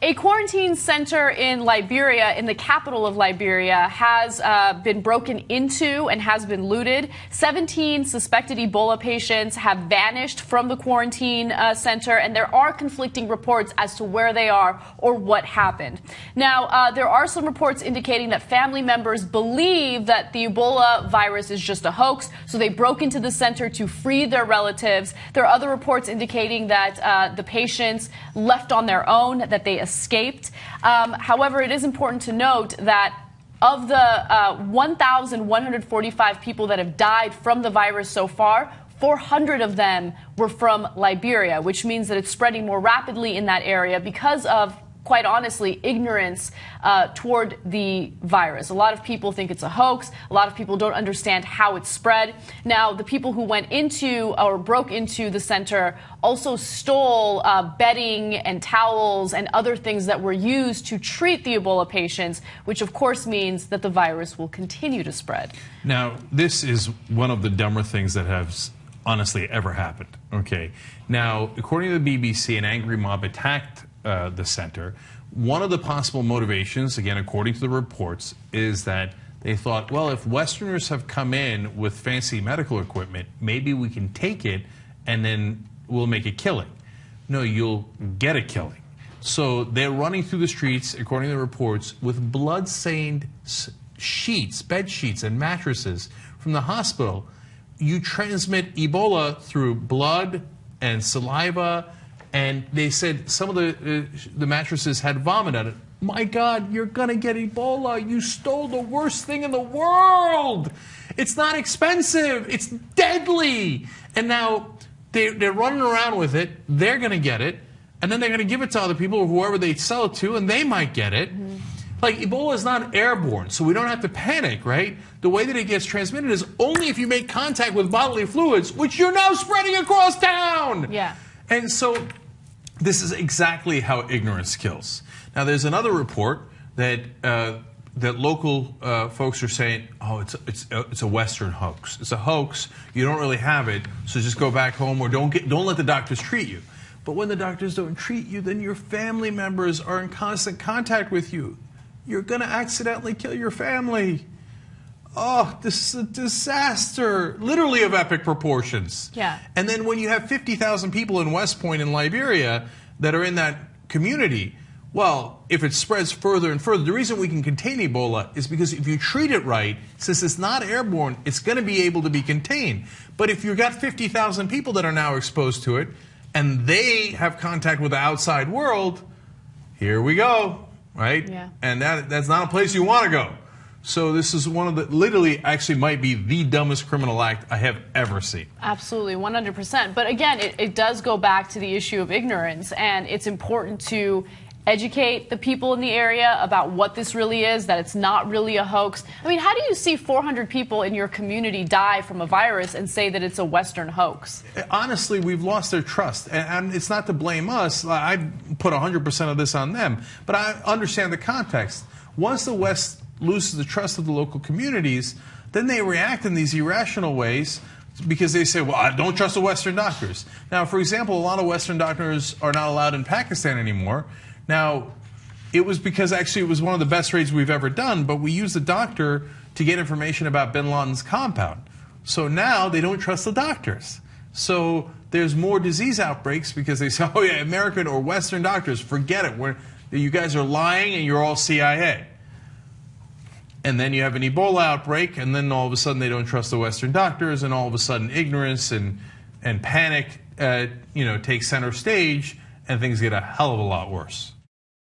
A quarantine center in Liberia, in the capital of Liberia, has been broken into and has been looted. 17 suspected Ebola patients have vanished from the quarantine center, and there are conflicting reports as to where they are or what happened. Now, there are some reports indicating that family members believe that the Ebola virus is just a hoax, so they broke into the center to free their relatives. There are other reports indicating that the patients left on their own, that they escaped. However, it is important to note that of the 1,145 people that have died from the virus so far, 400 of them were from Liberia, which means that it's spreading more rapidly in that area because of, quite honestly, ignorance toward the virus. A lot of people think it's a hoax. A lot of people don't understand how it's spread. Now, the people who went into or broke into the center also stole bedding and towels and other things that were used to treat the Ebola patients, which of course means that the virus will continue to spread. Now, this is one of the dumber things that has honestly ever happened. Okay. Now, according to the BBC, an angry mob attacked the center. One of the possible motivations, again, according to the reports, is that they thought, well, if Westerners have come in with fancy medical equipment, maybe we can take it and then we'll make a killing. No, you'll get a killing. So they're running through the streets, according to the reports, with blood-stained sheets, bed sheets, and mattresses from the hospital. You transmit Ebola through blood and saliva. And they said some of the mattresses had vomit on it. My God, you're going to get Ebola. You stole the worst thing in the world. It's not expensive. It's deadly. And now they're running around with it. They're going to get it. And then they're going to give it to other people or whoever they sell it to, and they might get it. Mm-hmm. Like, Ebola is not airborne, so we don't have to panic, right? The way that it gets transmitted is only if you make contact with bodily fluids, which you're now spreading across town. Yeah. And so this is exactly how ignorance kills. Now, there's another report that that local folks are saying, oh, it's a Western hoax. It's a hoax. You don't really have it, so just go back home or don't let the doctors treat you. But when the doctors don't treat you, then your family members are in constant contact with you. You're going to accidentally kill your family. Oh, this is a disaster, literally of epic proportions. Yeah. And then when you have 50,000 people in West Point in Liberia that are in that community, well, if it spreads further and further, the reason we can contain Ebola is because if you treat it right, since it's not airborne, it's going to be able to be contained. But if you've got 50,000 people that are now exposed to it, and they have contact with the outside world, here we go, right? Yeah. And that's not a place you want to go. So this is one of the, literally, actually might be the dumbest criminal act I have ever seen. Absolutely, 100%. But again, it does go back to the issue of ignorance, and it's important to educate the people in the area about what this really is, that it's not really a hoax. I mean, how do you see 400 people in your community die from a virus and say that it's a Western hoax? Honestly, we've lost their trust. And it's not to blame us. I put 100% of this on them. But I understand the context. Once the West loses the trust of the local communities, then they react in these irrational ways because they say, well, I don't trust the Western doctors. Now, for example, a lot of Western doctors are not allowed in Pakistan anymore. Now, it was because actually it was one of the best raids we've ever done, but we used the doctor to get information about bin Laden's compound. So now they don't trust the doctors. So there's more disease outbreaks because they say, oh yeah, American or Western doctors, forget it. You guys are lying and you're all CIA. And then you have an Ebola outbreak, and then all of a sudden they don't trust the Western doctors, and all of a sudden ignorance and panic takes center stage, and things get a hell of a lot worse.